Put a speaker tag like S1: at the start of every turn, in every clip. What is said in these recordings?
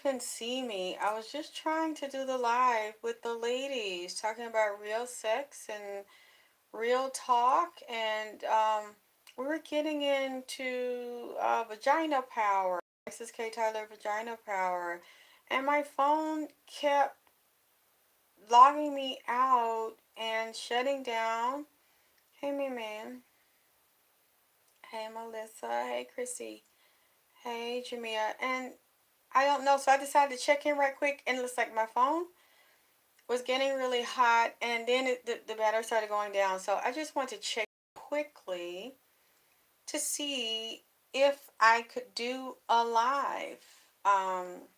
S1: couldn't see me. I was just trying to do the live with the ladies, talking about real sex and real talk, and we were getting into vagina power. This K. Tyler vagina power, and my phone kept logging me out and shutting down. Hey, me man. Hey, Melissa. Hey, Chrissy. Hey, Jamia. And I don't know, so I decided to check in right quick, and it looks like my phone was getting really hot, and then the battery started going down. So I just want to check quickly to see if I could do a live. Um,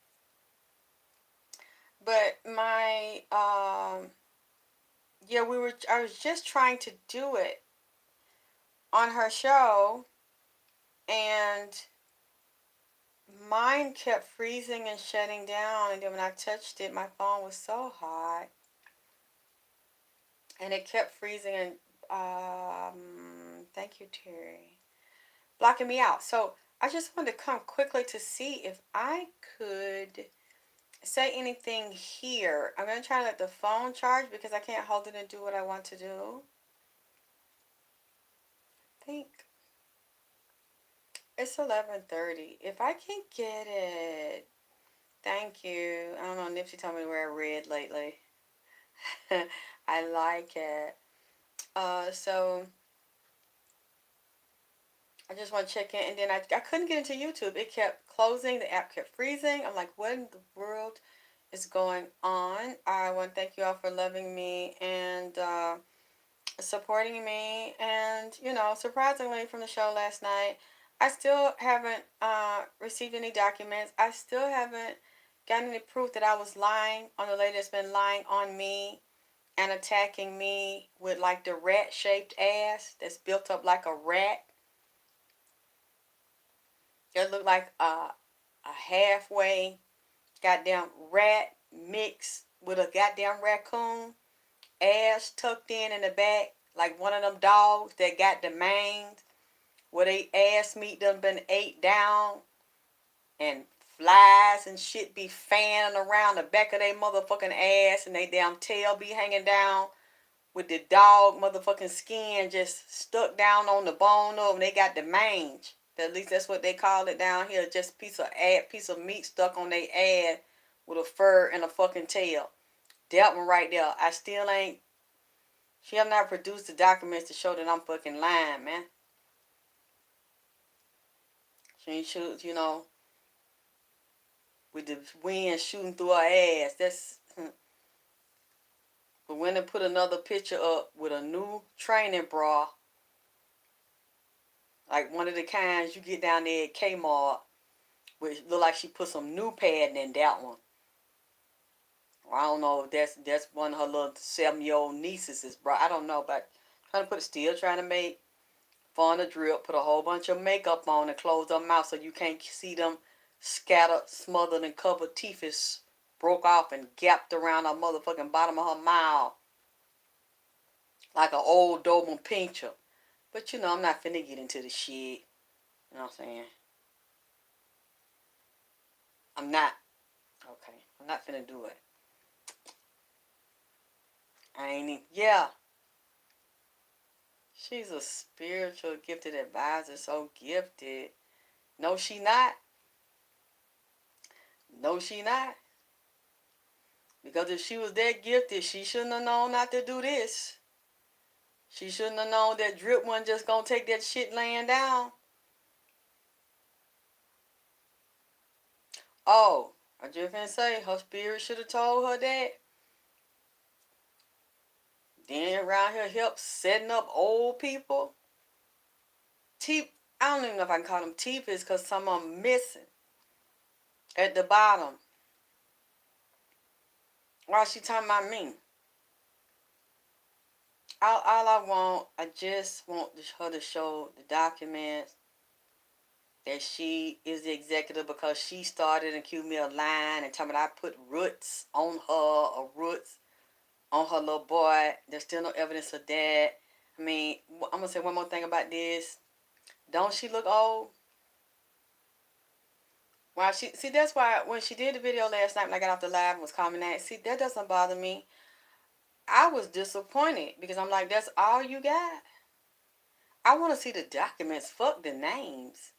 S1: but my yeah, I was just trying to do it on her show, and mine kept freezing and shutting down, and then when I touched it, my phone was so hot, and it kept freezing and thank you, Terry, blocking me out. So I just wanted to come quickly to see if I could say anything here. I'm going to try to let the phone charge because I can't hold it and do what I want to do. I think it's 11:30. If I can get it. Thank you. I don't know, Nipsey told me to wear red lately. I like it. So I just want to check in, and then I couldn't get into YouTube. It kept closing. The app kept freezing. I'm like, what in the world is going on? I want to thank you all for loving me and supporting me. And, surprisingly from the show last night, I still haven't received any documents. I still haven't gotten any proof that I was lying on the lady that's been lying on me and attacking me with like the rat-shaped ass that's built up like a rat. It looked like a halfway goddamn rat mixed with a goddamn raccoon. Ass tucked in the back like one of them dogs that got the mange where they ass meat done been ate down and flies and shit be fanning around the back of their motherfucking ass and they damn tail be hanging down with the dog motherfucking skin just stuck down on the bone of them. They got the mange. At least that's what they call it down here. Just piece of meat stuck on their ass with a fur and a fucking tail. That one right there. I still ain't. She have not produced the documents to show that I'm fucking lying, man. She ain't shoot, with the wind shooting through her ass. That's. But when they put another picture up with a new training bra, like one of the kinds you get down there at Kmart, which look like she put some new padding in that one. I don't know if that's one of her little 7-year-old nieces, bro. I don't know, but trying to make fun of drip, put a whole bunch of makeup on and close her mouth so you can't see them scattered, smothered, and covered teeth is broke off and gapped around her motherfucking bottom of her mouth like an old Doberman pincher. But I'm not finna get into the shit. You know what I'm saying? I'm not. Okay, I'm not finna do it. I ain't even. Yeah. She's a spiritual gifted advisor, so gifted. No, she not. No, she not. Because if she was that gifted, she shouldn't have known not to do this. She shouldn't have known that drip wasn't just gonna take that shit laying down. Oh, I just finna say her spirit should have told her that. Then around here help setting up old people. Teeth, I don't even know if I can call them teeth is because some of them missing at the bottom. Why she talking about me? All I just want her to show the documents that she is the executive because she started and accused me of lying and telling me I put roots on her or roots on her little boy. There's still no evidence of that. I mean, I'm going to say one more thing about this. Don't she look old? Why she see that's why when she did the video last night when I got off the live and was calling that, see that doesn't bother me. I was disappointed because I'm like, that's all you got? I want to see the documents. Fuck the names.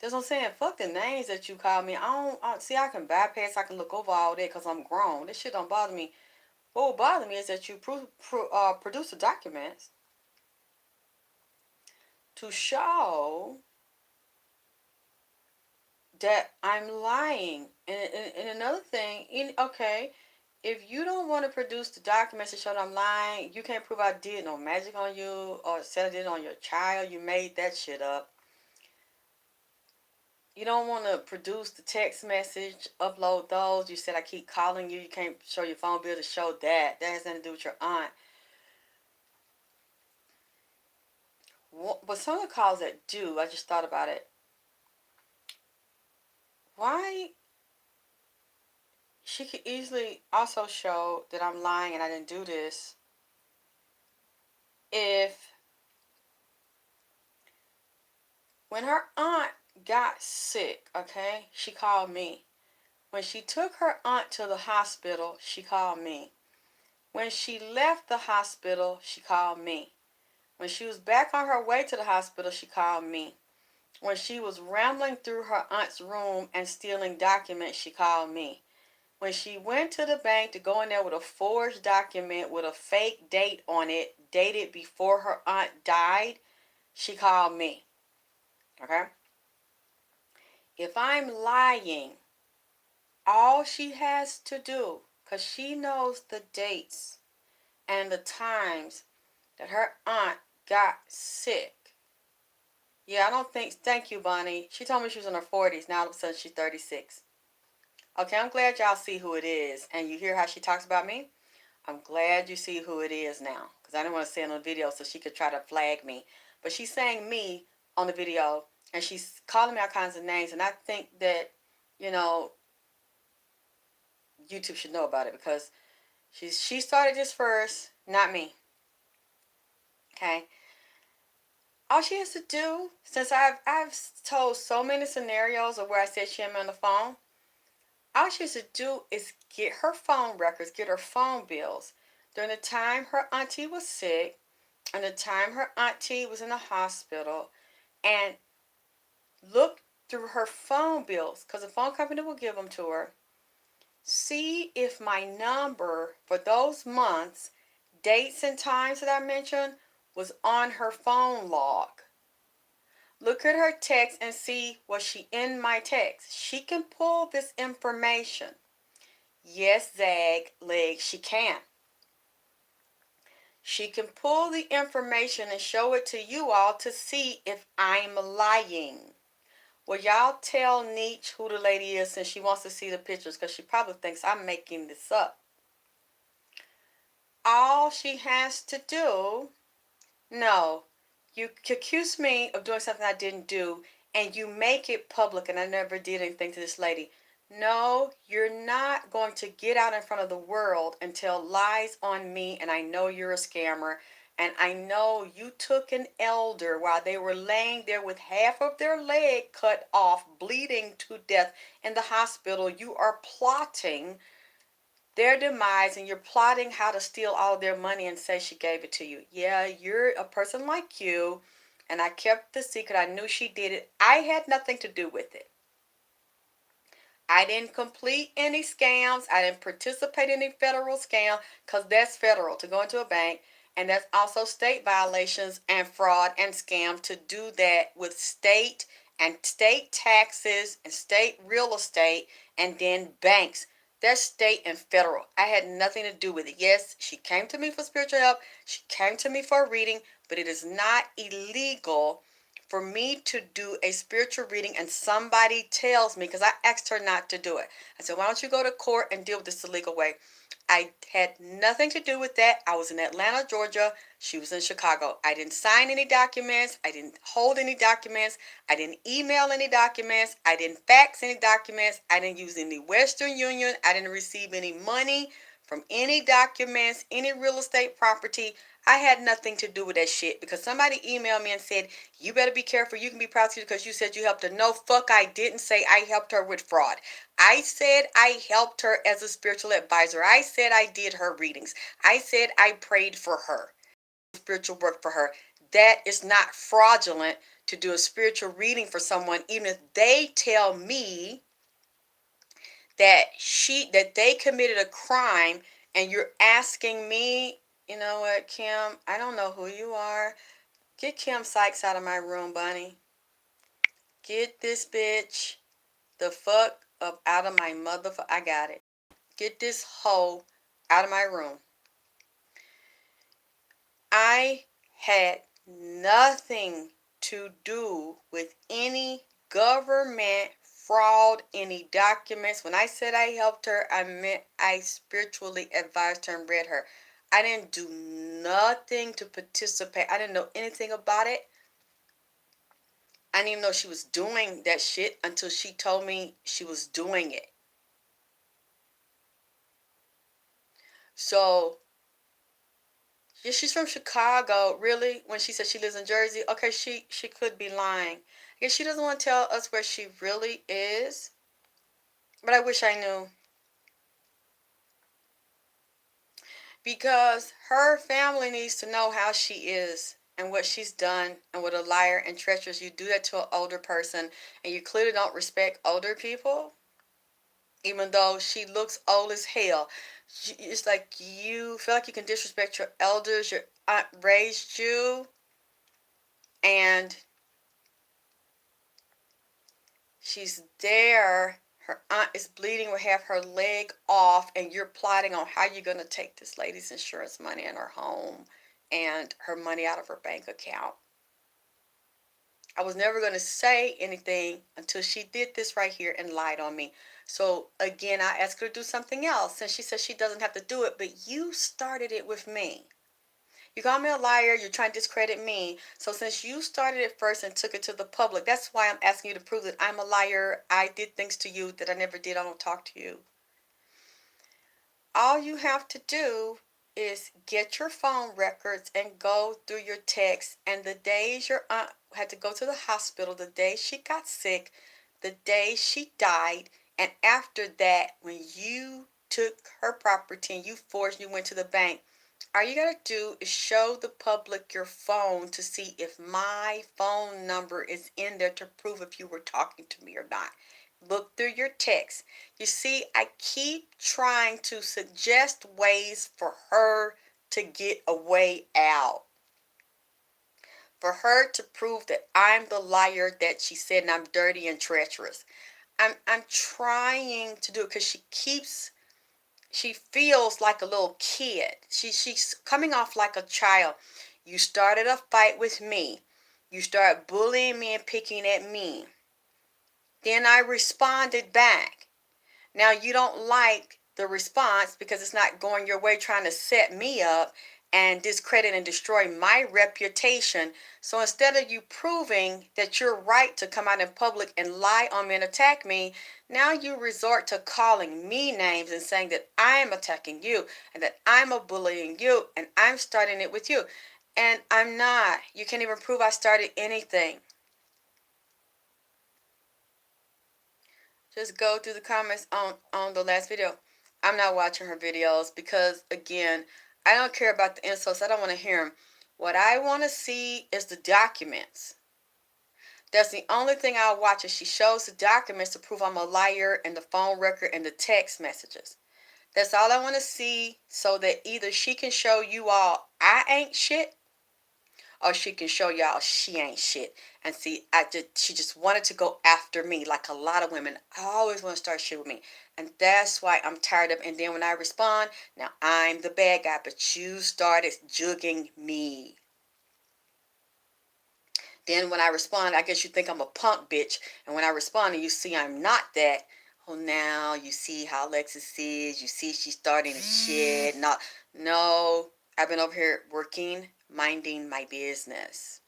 S1: That's what I'm saying. Fuck the names that you call me. I don't see. I can bypass. I can look over all that because I'm grown. This shit don't bother me. What will bother me is that you produce the documents to show that I'm lying. And another thing, okay, if you don't want to produce the documents to show that I'm lying, you can't prove I did no magic on you or said I did it on your child. You made that shit up. You don't want to produce the text message, upload those. You said I keep calling you. You can't show your phone bill to show that. That has nothing to do with your aunt. But some of the calls that do, I just thought about it. Why? She could easily also show that I'm lying and I didn't do this if when her aunt got sick, okay, she called me. When she took her aunt to the hospital, she called me. When she left the hospital, she called me. When she was back on her way to the hospital, she called me. When she was rambling through her aunt's room and stealing documents, she called me. When she went to the bank to go in there with a forged document with a fake date on it, dated before her aunt died, she called me. Okay? If I'm lying, all she has to do, because she knows the dates and the times that her aunt got sick. Yeah, I don't think, thank you, Bonnie. She told me she was in her 40s. Now all of a sudden she's 36. Okay, I'm glad y'all see who it is. And you hear how she talks about me? I'm glad you see who it is now. Because I didn't want to say it on the video so she could try to flag me. But she's saying me on the video. And she's calling me all kinds of names. And I think that, you know, YouTube should know about it. Because she started this first, not me. Okay? All she has to do, since I've told so many scenarios of where I said she had me on the phone, all she has to do is get her phone records, get her phone bills. During the time her auntie was sick, and the time her auntie was in the hospital, and look through her phone bills, because the phone company will give them to her. See if my number for those months, dates and times that I mentioned, was on her phone log. Look at her text and see, was she in my text? She can pull this information. Yes, Zag Leg, she can. She can pull the information and show it to you all to see if I'm lying. Well, y'all tell Nietzsche who the lady is since she wants to see the pictures because she probably thinks I'm making this up. All she has to do, no, you accuse me of doing something I didn't do and you make it public and I never did anything to this lady. No, you're not going to get out in front of the world and tell lies on me, and I know you're a scammer, and I know you took an elder while they were laying there with half of their leg cut off, bleeding to death in the hospital. You are plotting their demise and you're plotting how to steal all their money and say she gave it to you. Yeah, you're a person like you, and I kept the secret. I knew she did it. I had nothing to do with it. I didn't complete any scams. I didn't participate in any federal scam because that's federal to go into a bank. And that's also state violations and fraud and scam to do that with state and state taxes and state real estate and then banks. That's state and federal. I had nothing to do with it. Yes, she came to me for spiritual help. She came to me for a reading, but it is not illegal for me to do a spiritual reading and somebody tells me, because I asked her not to do it. I said, why don't you go to court and deal with this the legal way? I had nothing to do with that. I was in Atlanta, Georgia. She was in Chicago. I didn't sign any documents. I didn't hold any documents. I didn't email any documents. I didn't fax any documents. I didn't use any Western Union. I didn't receive any money from any documents, any real estate property. I had nothing to do with that shit because somebody emailed me and said, you better be careful. You can be prosecuted because you said you helped her. No, fuck, I didn't say I helped her with fraud. I said I helped her as a spiritual advisor. I said I did her readings. I said I prayed for her, spiritual work for her. That is not fraudulent to do a spiritual reading for someone, even if they tell me that they committed a crime and you're asking me, you know what, Kim, I don't know who you are. Get Kim Sykes out of my room, Bunny. Get this bitch the fuck up out of my motherfucker. I got it. Get this hoe out of my room. I had nothing to do with any government fraud, any documents. When I said I helped her, I meant I spiritually advised her and read her. I didn't do nothing to participate. I didn't know anything about it. I didn't even know she was doing that shit until she told me she was doing it. So, yeah, she's from Chicago. Really? When she said she lives in Jersey, okay, she could be lying. I guess she doesn't want to tell us where she really is. But I wish I knew. Because her family needs to know how she is and what she's done and what a liar and treacherous. You do that to an older person and you clearly don't respect older people, even though she looks old as hell. It's like you feel like you can disrespect your elders. Your aunt raised you, and she's there. Her aunt is bleeding, will have her leg off, and you're plotting on how you're going to take this lady's insurance money in her home and her money out of her bank account. I was never going to say anything until she did this right here and lied on me. So again, I asked her to do something else, and she said she doesn't have to do it, but you started it with me. You call me a liar, you're trying to discredit me. So since you started it first and took it to the public, that's why I'm asking you to prove that I'm a liar. I did things to you that I never did. I don't talk to you. All you have to do is get your phone records and go through your texts. And the days your aunt had to go to the hospital, the day she got sick, the day she died, and after that, when you took her property and you forged, you went to the bank, all you gotta do is show the public your phone to see if my phone number is in there to prove if you were talking to me or not. Look through your text. You see, I keep trying to suggest ways for her to get a way out. For her to prove that I'm the liar that she said and I'm dirty and treacherous. I'm trying to do it because she feels like a little kid. She's coming off like a child. You started a fight with me. You started bullying me and picking at me. Then I responded back. Now you don't like the response because it's not going your way, trying to set me up and discredit and destroy my reputation. So instead of you proving that you're right to come out in public and lie on me and attack me, now you resort to calling me names and saying that I'm attacking you and that I'm a bullying you and I'm starting it with you. And I'm not. You can't even prove I started anything. Just go through the comments on the last video. I'm not watching her videos because, again, I don't care about the insults. I don't want to hear them. What I want to see is the documents. That's the only thing I'll watch is she shows the documents to prove I'm a liar and the phone record and the text messages. That's all I want to see so that either she can show you all I ain't shit or she can show y'all she ain't shit. And see, she just wanted to go after me like a lot of women. I always want to start shit with me. And that's why I'm tired of it. And then when I respond, now I'm the bad guy, but you started jugging me. Then when I respond, I guess you think I'm a punk bitch. And when I respond and you see I'm not that, oh, now you see how Lexus is. You see she's starting to shit. No, I've been over here working, minding my business.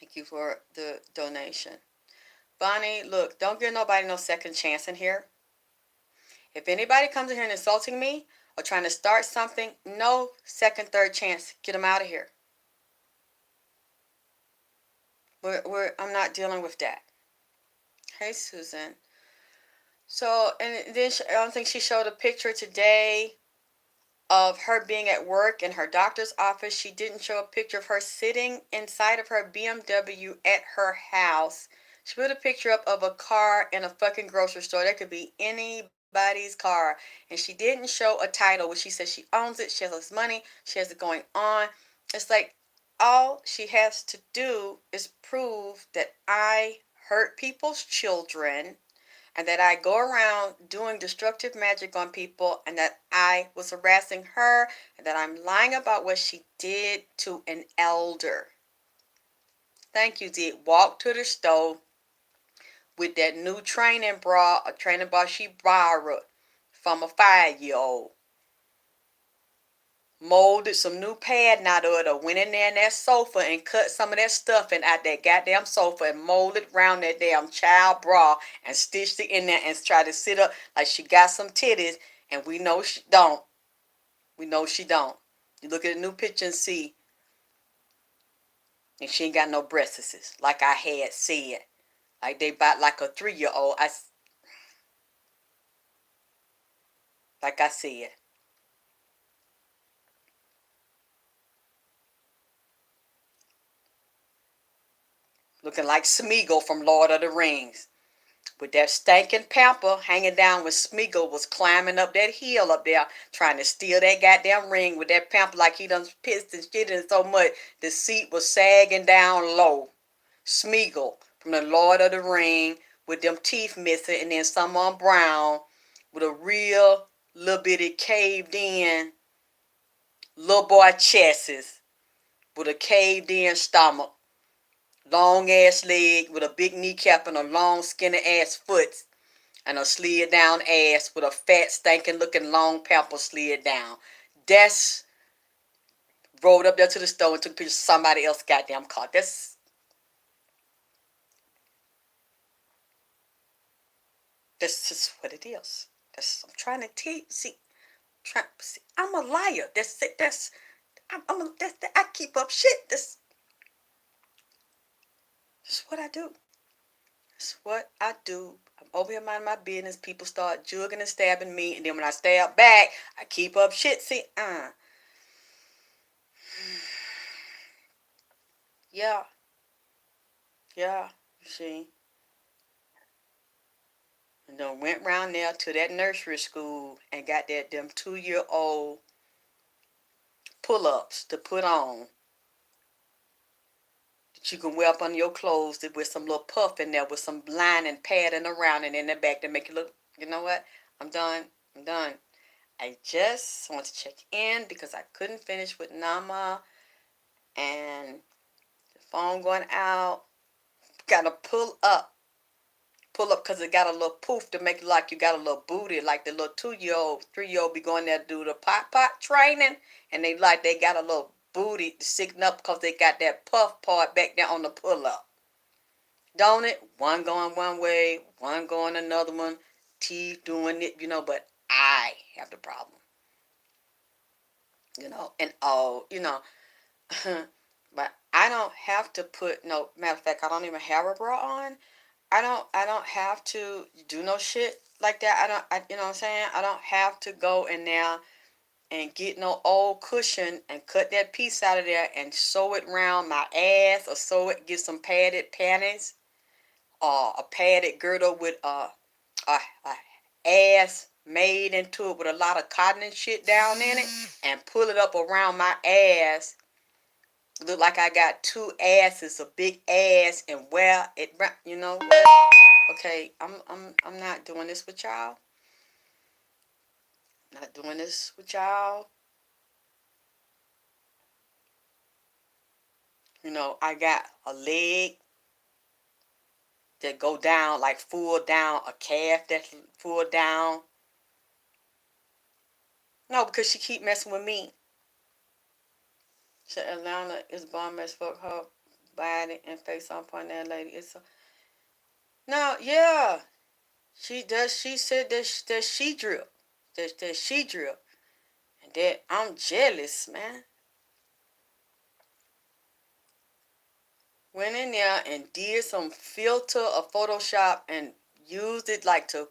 S1: Thank you for the donation. Bonnie, look, don't give nobody no second chance in here. If anybody comes in here and insulting me, or trying to start something, no second, third chance. Get them out of here. I'm not dealing with that. Hey, Susan. So, and then I don't think she showed a picture today of her being at work in her doctor's office. She didn't show a picture of her sitting inside of her BMW at her house. She put a picture up of a car in a fucking grocery store. That could be anybody's car. And she didn't show a title, which she says she owns it. She has this money. She has it going on. It's like all she has to do is prove that I hurt people's children and that I go around doing destructive magic on people, and that I was harassing her, and that I'm lying about what she did to an elder. Thank you, Dee. Walk to the stove with that new training bra she borrowed from a 5-year-old. Molded some new padding out of it, or went in there in that sofa and cut some of that stuffing out that goddamn sofa and molded around that damn child bra and stitched it in there and tried to sit up like she got some titties, and we know she don't. We know she don't. You look at the new picture and see, and she ain't got no breasts, like I had said. Like they bought like a 3-year-old. Like I said. Looking like Smeagol from Lord of the Rings. With that stinking pamper hanging down when Smeagol was climbing up that hill up there trying to steal that goddamn ring with that pamper like he done pissed and shit in so much the seat was sagging down low. Smeagol from the Lord of the Ring with them teeth missing, and then some on brown with a real little bitty caved in little boy chest with a caved in stomach, long ass leg with a big kneecap and a long skinny ass foot, and a slid down ass with a fat stinking looking long pamper slid down. That's rolled up there to the store and took a picture of somebody else's goddamn car. That's just what it is. I'm trying to tell you. See, I'm a liar. I keep up shit. That's what I do. That's what I do. I'm over here minding my business. People start jugging and stabbing me, and then when I stab back, I keep up shit. See, yeah, yeah. You see, and then went round there to that nursery school and got that them 2-year-old pull-ups to put on that you can wear up under your clothes with some little puff in there with some lining padding around and in the back to make it look. You know what? I'm done. I'm done. I just want to check in because I couldn't finish with Nama and the phone going out. Gotta pull up because it got a little poof to make it like you got a little booty, like the little 2-year-old, 3-year-old be going there to do the pot training, and they got a little booty sticking up because they got that puff part back there on the pull up. Don't it? One going one way, one going another one, teeth doing it, but I have the problem, and but I don't have to put no matter of fact, I don't even have a bra on. I don't have to do no shit like that. You know what I'm saying? I don't have to go in there and get no old cushion and cut that piece out of there and sew it around my ass, or get some padded panties or a padded girdle with a ass made into it with a lot of cotton and shit down in it and pull it up around my ass. Look like I got two asses, a big ass, and wear it. You know what? Okay, I'm not doing this with y'all. Not doing this with y'all. I got a leg that go down like full down, a calf that's full down. No, because she keep messing with me. So Atlanta is bomb as fuck. Her body and face on point that lady. No, yeah. She does. She said that she drip. That she drip. that I'm jealous, man. Went in there and did some filter of Photoshop and used it like to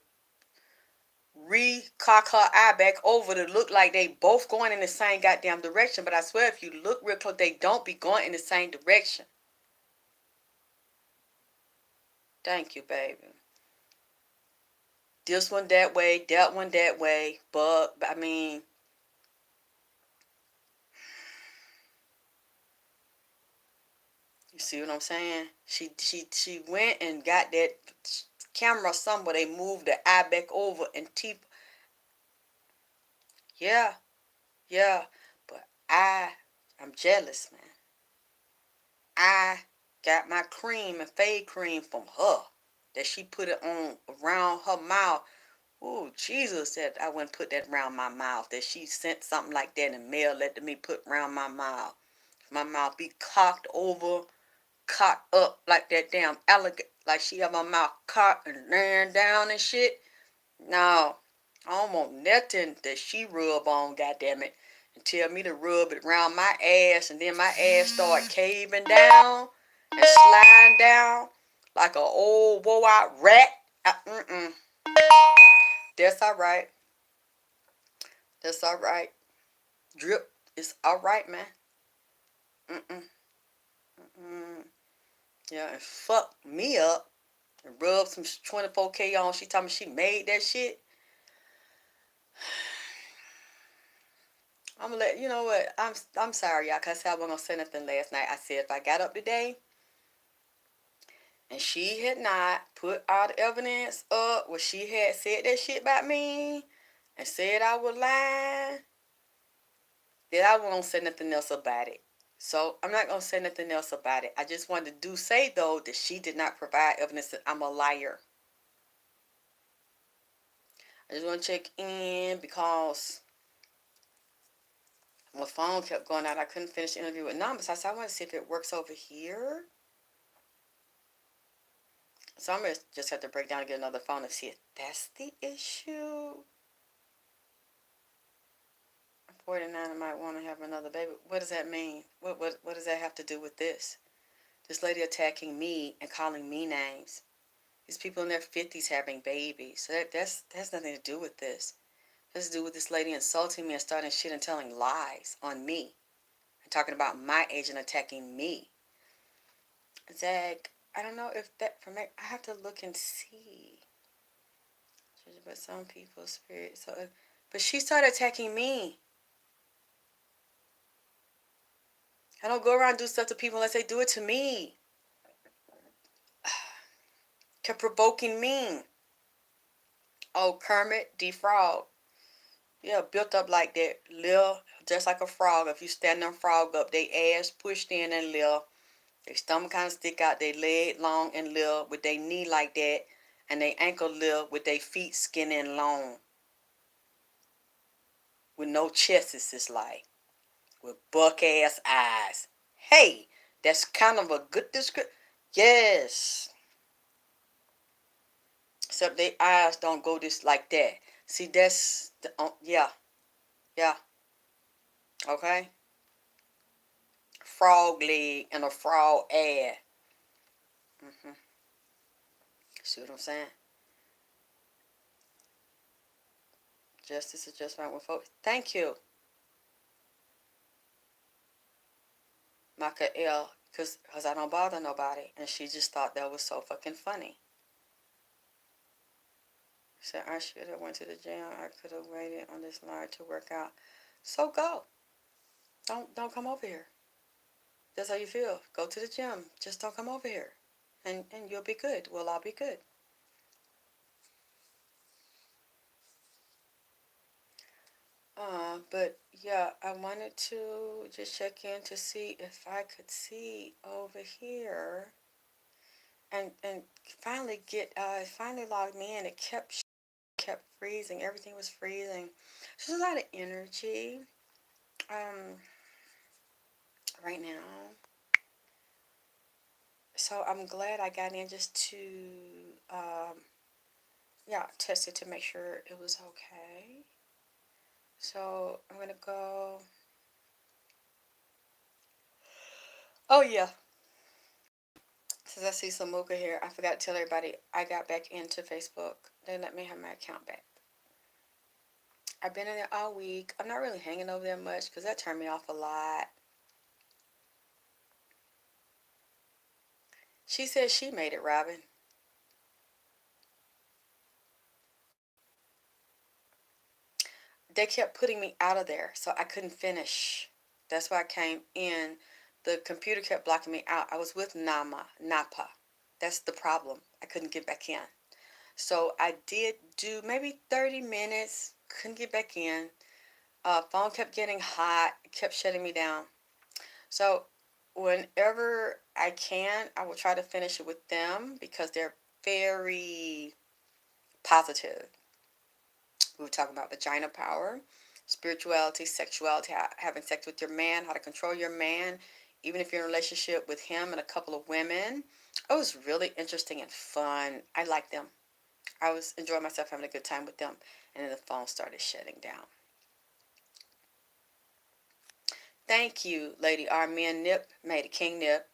S1: recock her eye back over to look like they both going in the same goddamn direction. But I swear, if you look real close, they don't be going in the same direction. Thank you, baby. This one that way, that one that way. But I mean, you see what I'm saying? She went and got that camera somewhere. They moved the eye back over and teeth. Yeah, yeah. But I'm jealous, man. I got my cream and fade cream from her. That she put it on around her mouth. Oh, Jesus said I wouldn't put that around my mouth. That she sent something like that in the mail, let me put around my mouth. My mouth be cocked over, cocked up like that damn alligator. Like she have my mouth cocked and laying down and shit. No, I don't want nothing that she rub on, goddammit, and tell me to rub it around my ass, and then my ass start caving down and sliding down like a old wore out rat. Mm-mm. That's all right. That's all right. Drip is all right, man. Mm-mm. Mm-mm. Yeah, and fuck me up and rub some 24K on. She told me she made that shit. I'm gonna let you know what I'm sorry, y'all, cause I wasn't gonna say nothing last night. I said if I got up today and she had not put all the evidence up where she had said that shit about me and said I was lying, then I won't say nothing else about it. So I'm not gonna say nothing else about it. I just wanted to say though that she did not provide evidence that I'm a liar. I just want to check in because my phone kept going out. I couldn't finish the interview with numbers. I said I want to see if it works over here. So I'm going to just have to break down and get another phone to see if that's the issue. 49, I might want to have another baby. What does that mean? What does that have to do with this? This lady attacking me and calling me names. These people in their 50s having babies. So that's nothing to do with this. It has to do with this lady insulting me and starting shit and telling lies on me. And talking about my age and attacking me. Zach, I don't know if that, for me, I have to look and see. But some people's spirit. So, but she started attacking me. I don't go around and do stuff to people unless they do it to me. Kept provoking me. Oh, Kermit, defrog. Yeah, built up like that. Lil, just like a frog. If you stand them frog up, they ass pushed in and lil. They stomach kind of stick out. They leg long and lil with their knee like that. And they ankle lil with their feet skinny and long. With no chest, it's like. With buck ass eyes. Hey, that's kind of a good description. Yes. Except their eyes don't go this like that. See, that's yeah, yeah. Okay. Frog leg and a frog ass. Mm-hmm. See what I'm saying? Justice is just right with folks. Thank you, Maka L. Cause I don't bother nobody, and she just thought that was so fucking funny. Said I should have went to the gym. I could have waited on this line to work out. So go. Don't come over here. That's how you feel. Go to the gym. Just don't come over here. And you'll be good. We'll all be good. But yeah, I wanted to just check in to see if I could see over here and finally finally logged me in. It kept freezing. Everything was freezing. So there's a lot of energy um right now. So I'm glad I got in just to test it to make sure it was okay. So I'm gonna go. Oh yeah, since I see some mocha here, I forgot to tell everybody I got back into Facebook. They let me have my account back. I've been in there all week. I'm not really hanging over there much because that turned me off a lot. She said she made it, Robin. They kept putting me out of there, so I couldn't finish. That's why I came in. The computer kept blocking me out. I was with Napa. That's the problem. I couldn't get back in. So I did do maybe 30 minutes. Couldn't get back in. Phone kept getting hot. Kept shutting me down. So whenever I can, I will try to finish it with them because they're very positive. We were talking about vagina power, spirituality, sexuality, having sex with your man, how to control your man, even if you're in a relationship with him and a couple of women. It was really interesting and fun. I liked them. I was enjoying myself having a good time with them. And then the phone started shutting down. Thank you, Lady R. Me and Nip made a king nip.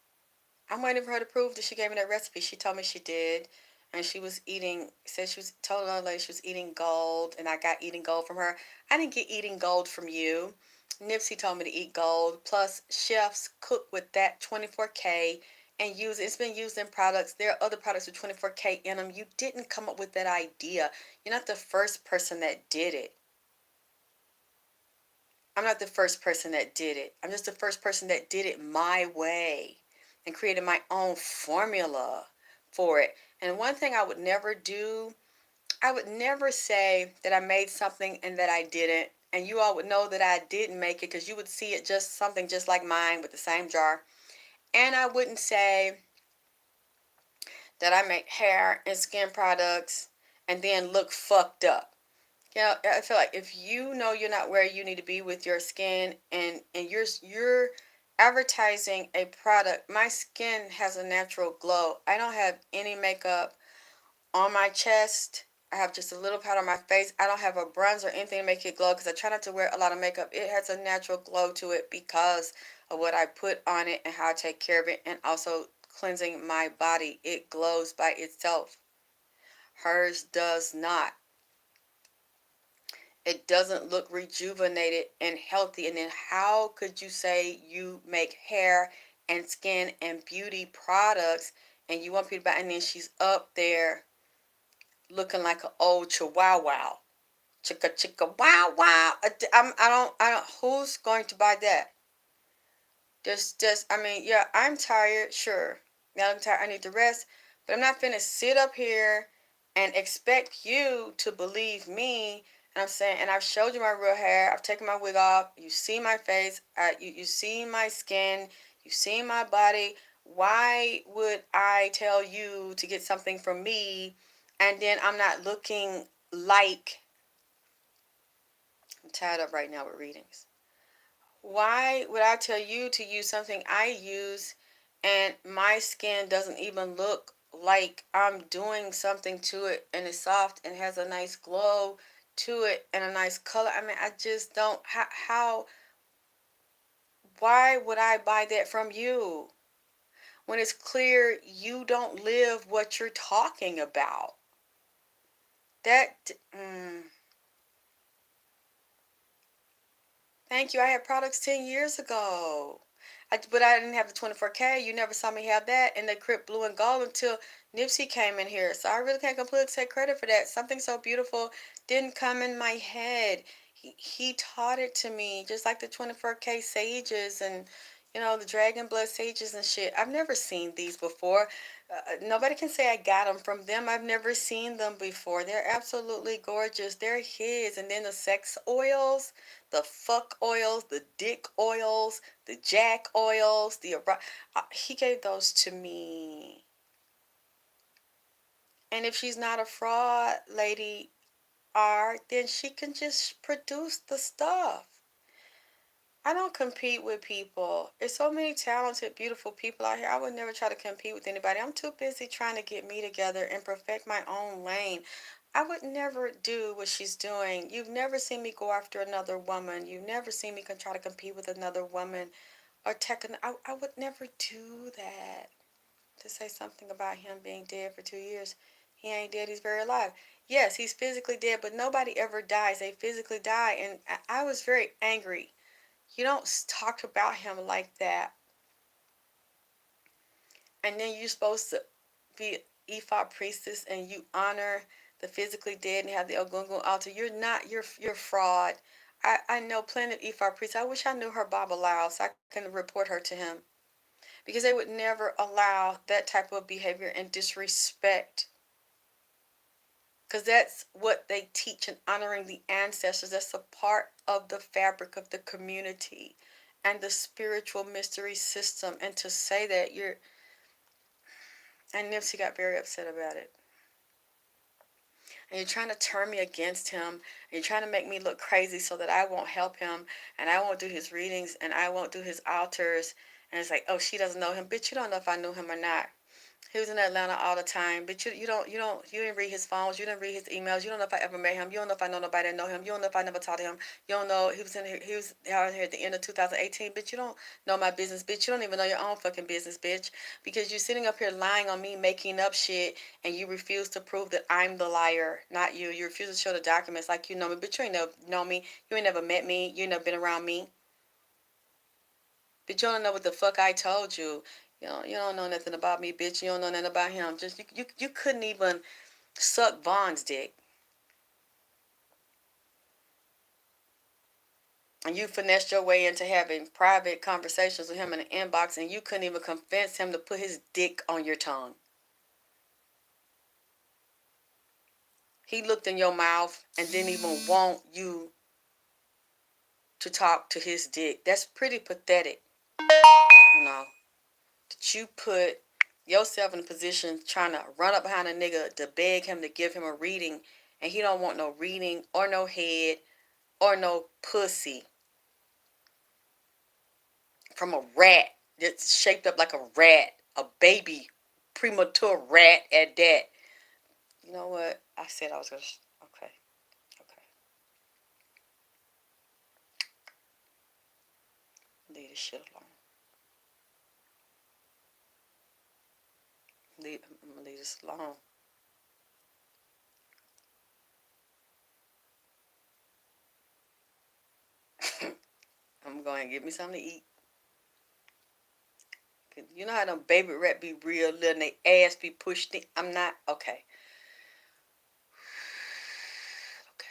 S1: I'm waiting for her to prove that she gave me that recipe. She told me she did. And she was eating, said she was, told another lady she was eating gold, and I got eating gold from her. I didn't get eating gold from you. Nipsey told me to eat gold. Plus, chefs cook with that 24K and use it. It's been used in products. There are other products with 24K in them. You didn't come up with that idea. You're not the first person that did it. I'm not the first person that did it. I'm just the first person that did it my way and created my own formula for it. And one thing I would never do, I would never say that I made something and that I didn't. And you all would know that I didn't make it because you would see it just something just like mine with the same jar. And I wouldn't say that I make hair and skin products and then look fucked up. You know, I feel like if you know you're not where you need to be with your skin and you're advertising a product, my skin has a natural glow. I don't have any makeup on my chest. I have just a little powder on my face. I don't have a bronzer or anything to make it glow because I try not to wear a lot of makeup. It has a natural glow to it because of what I put on it and how I take care of it, and also cleansing my body. It glows by itself. Hers does not. It doesn't look rejuvenated and healthy. And then how could you say you make hair and skin and beauty products and you want people to buy, and then she's up there looking like an old chihuahua? Chicka chicka wow wow. I don't, who's going to buy that? I mean, yeah, I'm tired, sure. Now I'm tired, I need to rest, but I'm not finna sit up here and expect you to believe me. And I'm saying, and I've showed you my real hair, I've taken my wig off, you see my face, you see my skin, you see my body. Why would I tell you to get something from me and then I'm not looking like, I'm tied up right now with readings. Why would I tell you to use something I use and my skin doesn't even look like I'm doing something to it and it's soft and has a nice glow to it and a nice color? I mean, I just don't. Why would I buy that from you when it's clear you don't live what you're talking about? That, thank you. I had products 10 years ago. But I didn't have the 24K. You never saw me have that. And the Crip Blue and Gold until Nipsey came in here. So I really can't completely take credit for that. Something so beautiful didn't come in my head. He taught it to me, just like the 24K sages and, the dragon blood sages and shit. I've never seen these before. Nobody can say I got them from them. I've never seen them before. They're absolutely gorgeous. They're his. And then the sex oils, the fuck oils, the dick oils, the jack oils, he gave those to me. And if she's not a fraud, Lady R, then she can just produce the stuff. I don't compete with people. There's so many talented, beautiful people out here. I would never try to compete with anybody. I'm too busy trying to get me together and perfect my own lane. I would never do what she's doing. You've never seen me go after another woman. You've never seen me try to compete with another woman or tech. I would never do that. To say something about him being dead for 2 years, he ain't dead. He's very alive. Yes, he's physically dead, but nobody ever dies. They physically die, and I was very angry. You don't talk about him like that, and then you're supposed to be Ifa priestess and you honor the physically dead and have the Ogungun altar. You're not. You're fraud. I know plenty of Ifa priests. I wish I knew her Baba Lao so I can report her to him because they would never allow that type of behavior and disrespect because that's what they teach in honoring the ancestors. That's a part of the fabric of the community and the spiritual mystery system. And to say that and Nipsey got very upset about it. And you're trying to turn me against him. And you're trying to make me look crazy so that I won't help him and I won't do his readings and I won't do his altars. And it's like, oh, she doesn't know him. Bitch, you don't know if I knew him or not. He was in Atlanta all the time, but you didn't read his phones, you didn't read his emails, you don't know if I ever met him, you don't know if I know nobody that know him, you don't know if I never talked to him, you don't know he was in here, he was out here at the end of 2018, bitch, you don't know my business, bitch, you don't even know your own fucking business, bitch, because you're sitting up here lying on me, making up shit, and you refuse to prove that I'm the liar, not you. You refuse to show the documents like you know me, but you ain't never know me, you ain't never met me, you ain't never been around me. But you don't know what the fuck I told you. You don't know nothing about me, bitch. You don't know nothing about him. Just you couldn't even suck Vaughn's dick. And you finessed your way into having private conversations with him in the inbox and you couldn't even convince him to put his dick on your tongue. He looked in your mouth and didn't even want you to talk to his dick. That's pretty pathetic. You know. That you put yourself in a position trying to run up behind a nigga to beg him to give him a reading and he don't want no reading or no head or no pussy from a rat that's shaped up like a rat, a baby, premature rat at that. You know what? I said I was gonna. Okay, okay. Leave this shit alone. I'm gonna leave this alone. I'm going to get me something to eat. You know how them baby rat be real little and they ass be pushed in? I'm not. Okay. Okay.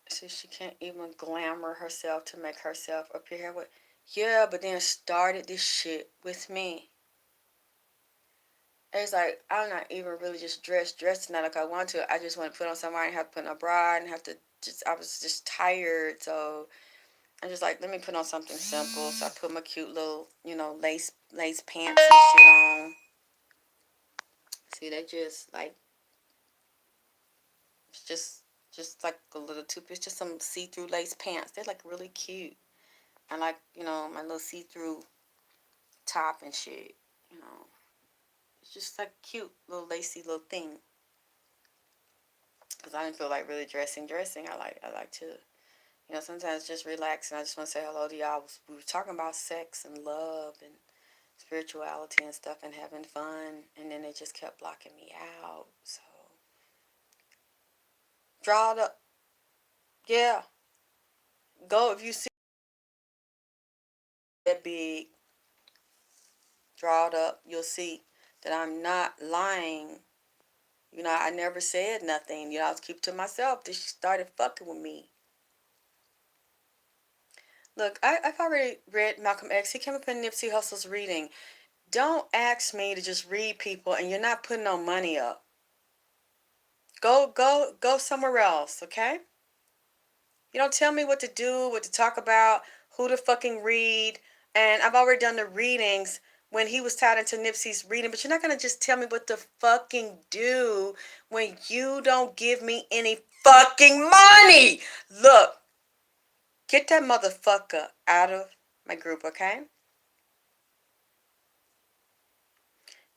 S1: See, she can't even glamour herself to make herself appear with. Yeah, but then started this shit with me. It's like I'm not even really just dressed tonight like I want to. I just want to put on something. I didn't have to put on a bra and have to just. I was just tired, so I'm just like, let me put on something simple. So I put my cute little, lace pants and shit on. See, they just like it's just like a little two-piece, just some see-through lace pants. They're like really cute. I like, my little see-through top and shit. You know, it's just like cute little lacy little thing. Cause I didn't feel like really dressing. I like to, sometimes just relax and I just want to say hello to y'all. We were talking about sex and love and spirituality and stuff and having fun, and then they just kept blocking me out. So draw it up. Yeah, go if you see that big. Draw it up. You'll see that I'm not lying. I never said nothing. I was keep to myself. Then she started fucking with me. Look, I've already read Malcolm X. He came up in Nipsey Hussle's reading. Don't ask me to just read people and you're not putting no money up. Go somewhere else, okay? You don't tell me what to do, what to talk about, who to fucking read. And I've already done the readings when he was tied into Nipsey's reading, but you're not gonna just tell me what to fucking do when you don't give me any fucking money. Look, Get that motherfucker out of my group, okay?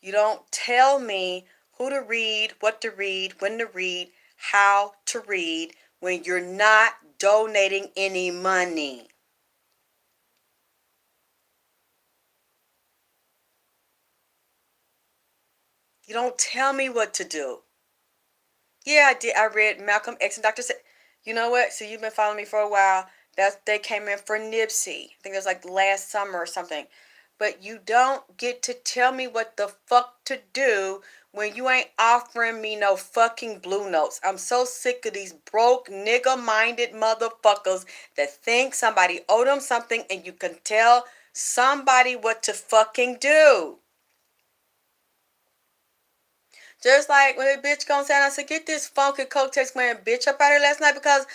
S1: You don't tell me who to read, what to read, when to read, how to read when you're not donating any money. You don't tell me what to do. Yeah, I did. I read Malcolm X and Dr. You know what? So you've been following me for a while. They came in for Nipsey. I think it was like last summer or something. But you don't get to tell me what the fuck to do when you ain't offering me no fucking blue notes. I'm so sick of these broke nigga minded motherfuckers that think somebody owe them something and you can tell somebody what to fucking do. Just like when a bitch comes out, I said, get this funky coat text wearing bitch up out here last night because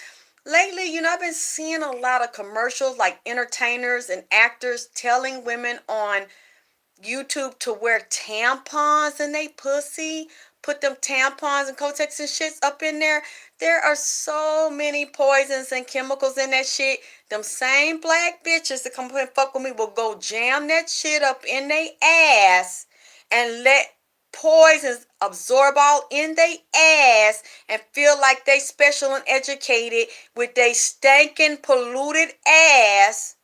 S1: lately, I've been seeing a lot of commercials like entertainers and actors telling women on YouTube to wear tampons in they pussy. Put them tampons and Kotex and shits up in there. There are so many poisons and chemicals in that shit. Them same black bitches that come and fuck with me will go jam that shit up in they ass and let poisons absorb all in they ass and feel like they special and educated with they stinking polluted ass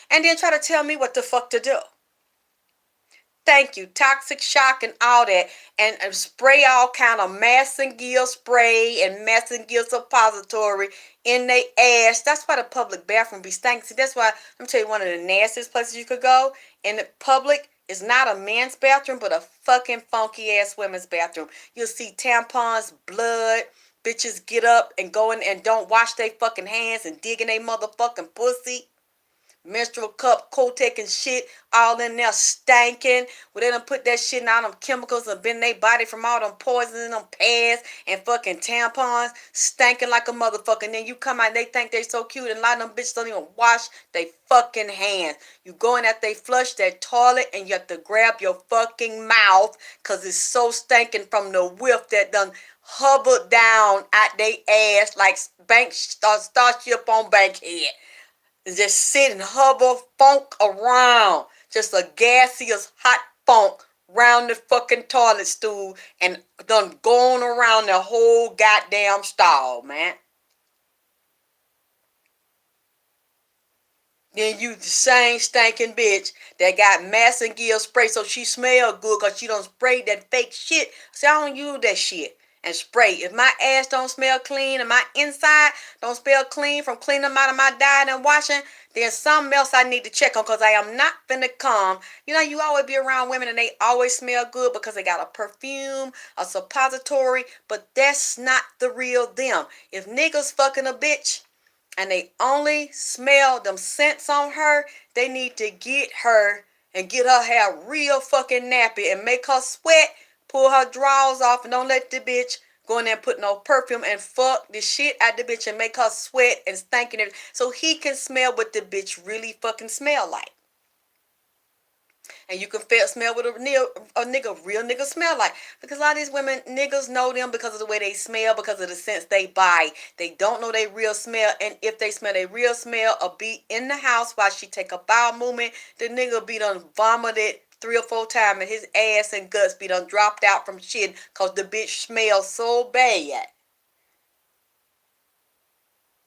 S1: and then try to tell me what the fuck to do. Thank you. Toxic shock and all that. And spray all kind of Massengill spray and Massengill suppository in they ass. That's why the public bathroom be stinking. See, that's why, let me tell you, one of the nastiest places you could go in the public is not a men's bathroom, but a fucking funky ass women's bathroom. You'll see tampons, blood, bitches get up and go in and don't wash their fucking hands and dig in their motherfucking pussy. Menstrual cup, Kotex and shit, all in there stanking. Well, they done put that shit in all them chemicals and been their body from all them poisons in them pads and fucking tampons, stanking like a motherfucker. And then you come out and they think they so cute, and a lot of them bitches don't even wash they fucking hands. You go in that they flush that toilet and you have to grab your fucking mouth because it's so stinking from the whiff that done hovered down at they ass like bank starship on Bankhead. Just sit and hover funk around. Just a gaseous hot funk round the fucking toilet stool and done going around the whole goddamn stall, man. Then you the same stinking bitch that got Massengill spray so she smell good because she done sprayed that fake shit. See, I don't use that shit and spray. If my ass don't smell clean and my inside don't smell clean from cleaning them out of my diet and washing, then something else I need to check on because I am not finna come. You always be around women and they always smell good because they got a perfume, a suppository, but that's not the real them. If niggas fucking a bitch and they only smell them scents on her, they need to get her and get her hair real fucking nappy and make her sweat, pull her drawers off, and don't let the bitch go in there and put no perfume and fuck the shit out the bitch and make her sweat and stinking it so he can smell what the bitch really fucking smell like. And you can smell what real nigga smell like. Because a lot of these women, niggas know them because of the way they smell, because of the scents they buy. They don't know their real smell. And if they smell their real smell or be in the house while she take a bowel movement, the nigga be done vomited 3 or 4 times and his ass and guts be done dropped out from shit because the bitch smells so bad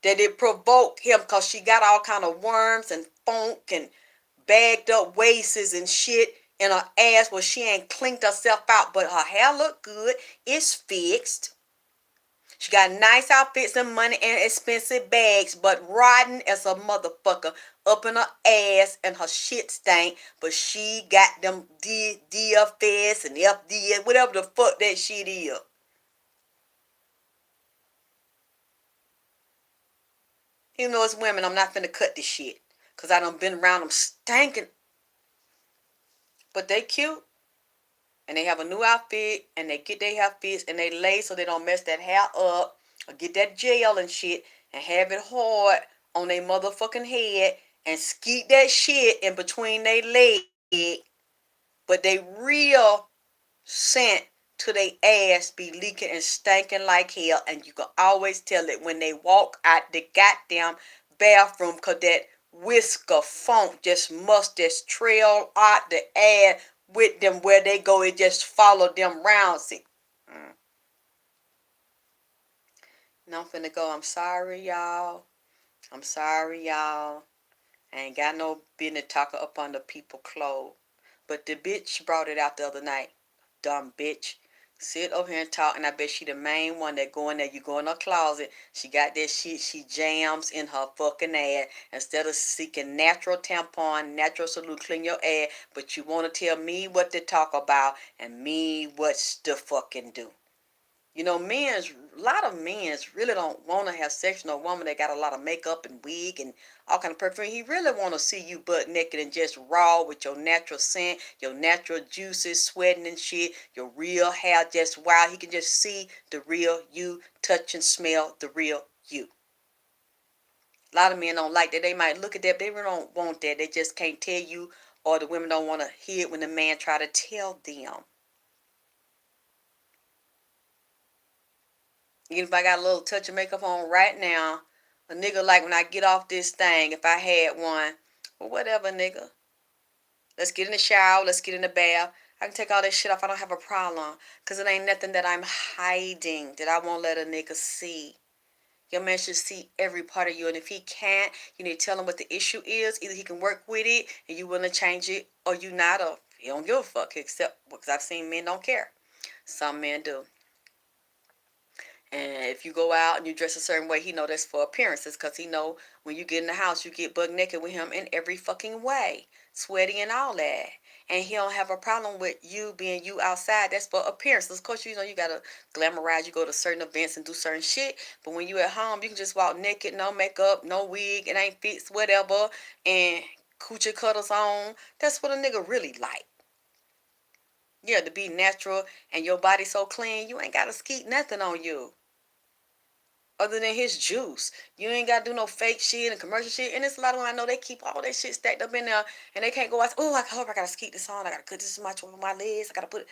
S1: that it provoked him because she got all kind of worms and funk and bagged up wastes and shit in her ass where she ain't cleaned herself out, but her hair look good. It's fixed. She got nice outfits and money and expensive bags, but rotten as a motherfucker up in her ass and her shit stank. But she got them DFS and FDS, whatever the fuck that shit is. Even though it's women, I'm not finna cut this shit. Cause I done been around them stinking. But they cute. And they have a new outfit and they get their hair fixed and they lay so they don't mess that hair up or get that gel and shit and have it hard on their motherfucking head and skeet that shit in between their leg. But they real scent to their ass be leaking and stinking like hell, and you can always tell it when they walk out the goddamn bathroom because that whisker funk just must just trail out the air with them where they go. It just follow them round. See, now I'm finna go. I'm sorry, y'all. I'm sorry, y'all. I ain't got no business talking up under people clothes. But the bitch brought it out the other night. Dumb bitch. Sit over here and talk, and I bet she the main one that go in there. You go in her closet. She got that shit. She jams in her fucking ass instead of seeking natural tampon, natural solution, clean your ass. But you want to tell me what to talk about and me what's to fucking do. You know, a lot of men's really don't want to have sex with a woman that got a lot of makeup and wig and all kind of perfume. He really want to see you butt naked and just raw with your natural scent, your natural juices, sweating and shit, your real hair just wild. He can just see the real you, touch and smell the real you. A lot of men don't like that. They might look at that, but they really don't want that. They just can't tell you, or the women don't want to hear it when the man try to tell them. Even if I got a little touch of makeup on right now, a nigga like when I get off this thing, if I had one, well, whatever, nigga. Let's get in the shower. Let's get in the bath. I can take all this shit off. I don't have a problem. Because it ain't nothing that I'm hiding that I won't let a nigga see. Your man should see every part of you. And if he can't, you need to tell him what the issue is. Either he can work with it and you willing to change it, or you not. Or he don't give a fuck. Except because I've seen men don't care. Some men do. And if you go out and you dress a certain way, he know that's for appearances, because he know when you get in the house, you get butt naked with him in every fucking way, sweaty and all that. And he don't have a problem with you being you outside. That's for appearances. Of course, you know you gotta glamorize. You go to certain events and do certain shit. But when you at home, you can just walk naked, no makeup, no wig, it ain't fixed, whatever, and coochie cutters on. That's what a nigga really like. Yeah, to be natural and your body so clean, you ain't gotta skeet nothing on you other than his juice. You ain't gotta do no fake shit and commercial shit. And it's a lot of them I know, they keep all that shit stacked up in there and they can't go out. Oh, I hope I gotta keep this on. I gotta cut this much over my legs. I gotta put it.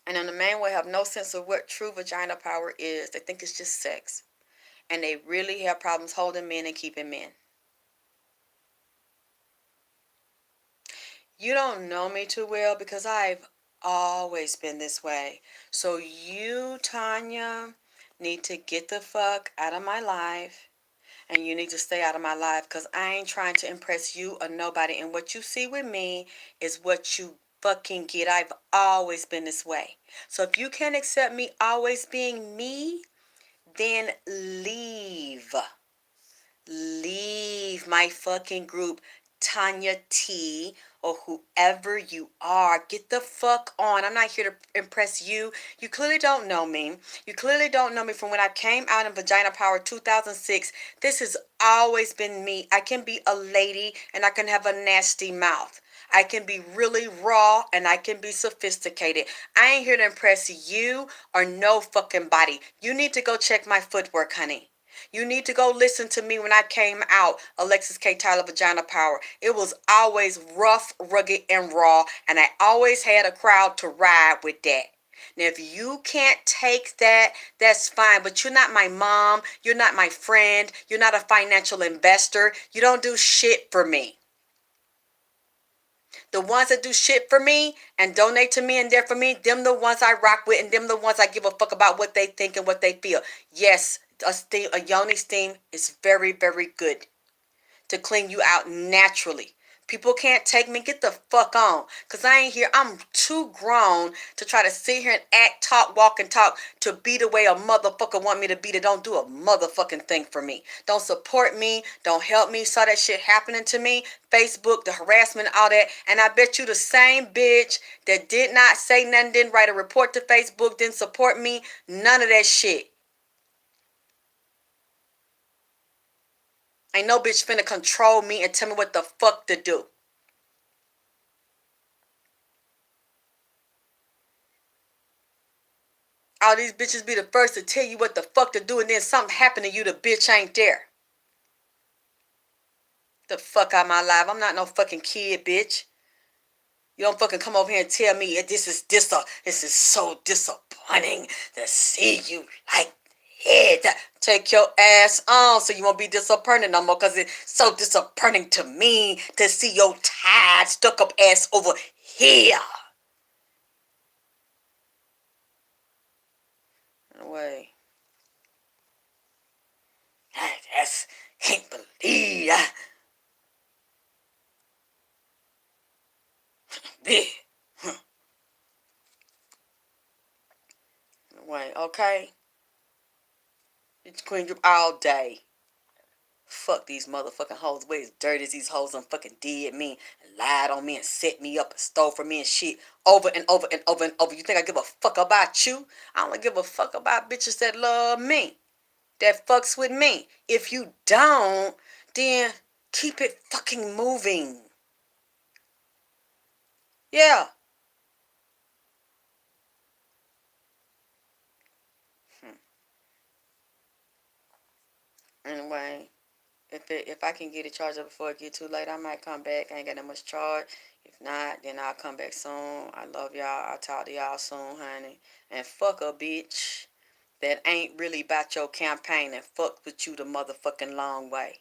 S1: And then the man will have no sense of what true vagina power is. They think it's just sex. And they really have problems holding men and keeping men. You don't know me too well because I've always been this way. So you, Tanya, need to get the fuck out of my life. And you need to stay out of my life because I ain't trying to impress you or nobody. And what you see with me is what you fucking get. I've always been this way. So if you can't accept me always being me, then leave. Leave my fucking group, Tanya T, or whoever you are. Get the fuck on. I'm not here to impress you. You clearly don't know me. You clearly don't know me from when I came out in Vagina Power 2006. This has always been me. I can be a lady and I can have a nasty mouth. I can be really raw and I can be sophisticated. I ain't here to impress you or no fucking body. You need to go check my footwork, honey. You need to go listen to me when I came out, Alexis K. Tyler Vagina Power. It was always rough, rugged, and raw, and I always had a crowd to ride with that. Now, if you can't take that, that's fine, but you're not my mom, you're not my friend, you're not a financial investor, you don't do shit for me. The ones that do shit for me and donate to me and there for me, them the ones I rock with and them the ones I give a fuck about what they think and what they feel. Yes, a yoni steam is very, very good to clean you out naturally. People can't take me. Get the fuck on. Because I ain't here. I'm too grown to try to sit here and act, talk, walk, and talk to be the way a motherfucker want me to be. That don't do a motherfucking thing for me. Don't support me. Don't help me. Saw that shit happening to me. Facebook, the harassment, all that. And I bet you the same bitch that did not say nothing, didn't write a report to Facebook, didn't support me. None of that shit. Ain't no bitch finna control me and tell me what the fuck to do. All these bitches be the first to tell you what the fuck to do, and then something happen to you, the bitch ain't there. The fuck out my life. I'm not no fucking kid, bitch. You don't fucking come over here and tell me this is so disappointing to see you like head. Take your ass on so you won't be disappointed no more, because it's so disappointing to me to see your tired, stuck up ass over here. Anyway, I just can't believe this. Anyway, okay? It's cleaned up all day. Fuck these motherfucking hoes. Way as dirty as these hoes done fucking did me and lied on me and set me up and stole from me and shit over and over and over and over. You think I give a fuck about you? I don't give a fuck about bitches that love me, that fucks with me. If you don't, then keep it fucking moving. Yeah. Anyway, if I can get it charged up before it get too late, I might come back. I ain't got that much charge. If not, then I'll come back soon. I love y'all. I'll talk to y'all soon, honey. And fuck a bitch that ain't really about your campaign and fuck with you the motherfucking long way.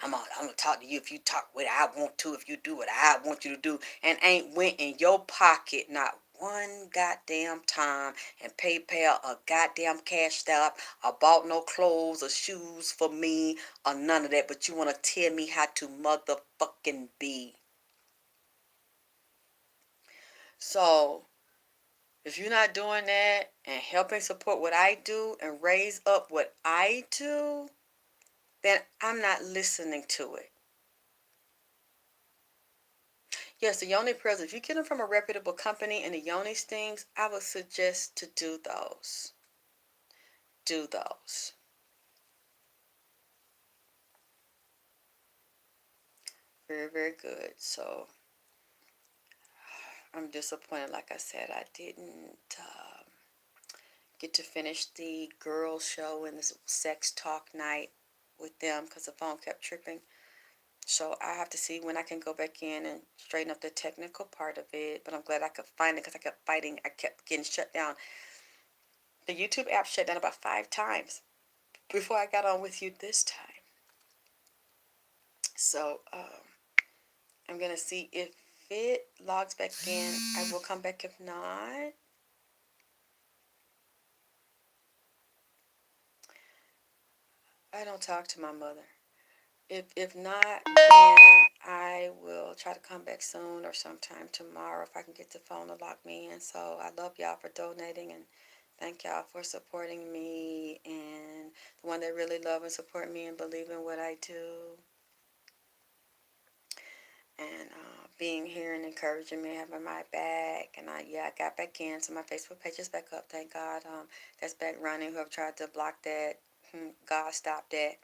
S1: I'm gonna talk to you if you talk what I want to, if you do what I want you to do, and ain't went in your pocket not one goddamn time and PayPal a goddamn cash out or bought no clothes or shoes for me or none of that, but you wanna tell me how to motherfucking be. So if you're not doing that and helping support what I do and raise up what I do, then I'm not listening to it. Yes, the yoni prayers. If you get them from a reputable company and the yoni stings, I would suggest to do those. Do those. Very, very good. So I'm disappointed. Like I said, I didn't get to finish the girls show and the sex talk night with them because the phone kept tripping. So I have to see when I can go back in and straighten up the technical part of it. But I'm glad I could find it because I kept fighting. I kept getting shut down. The YouTube app shut down about 5 times before I got on with you this time. So I'm going to see if it logs back in. I will come back. If not, I don't talk to my mother. If not, then I will try to come back soon or sometime tomorrow if I can get the phone to lock me in. So I love y'all for donating and thank y'all for supporting me and the one that really love and support me and believe in what I do. And being here and encouraging me, having my back. And I got back in, so my Facebook page is back up. Thank God. That's back running. Whoever tried to block that, God stopped that,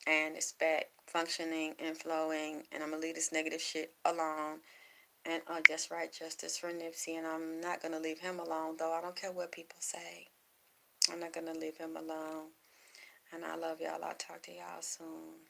S1: and it's back functioning and flowing. And I'm gonna leave this negative shit alone. And just right, justice for Nipsey. And I'm not gonna leave him alone though. I don't care what people say. I'm not gonna leave him alone. And I love y'all. I'll talk to y'all soon.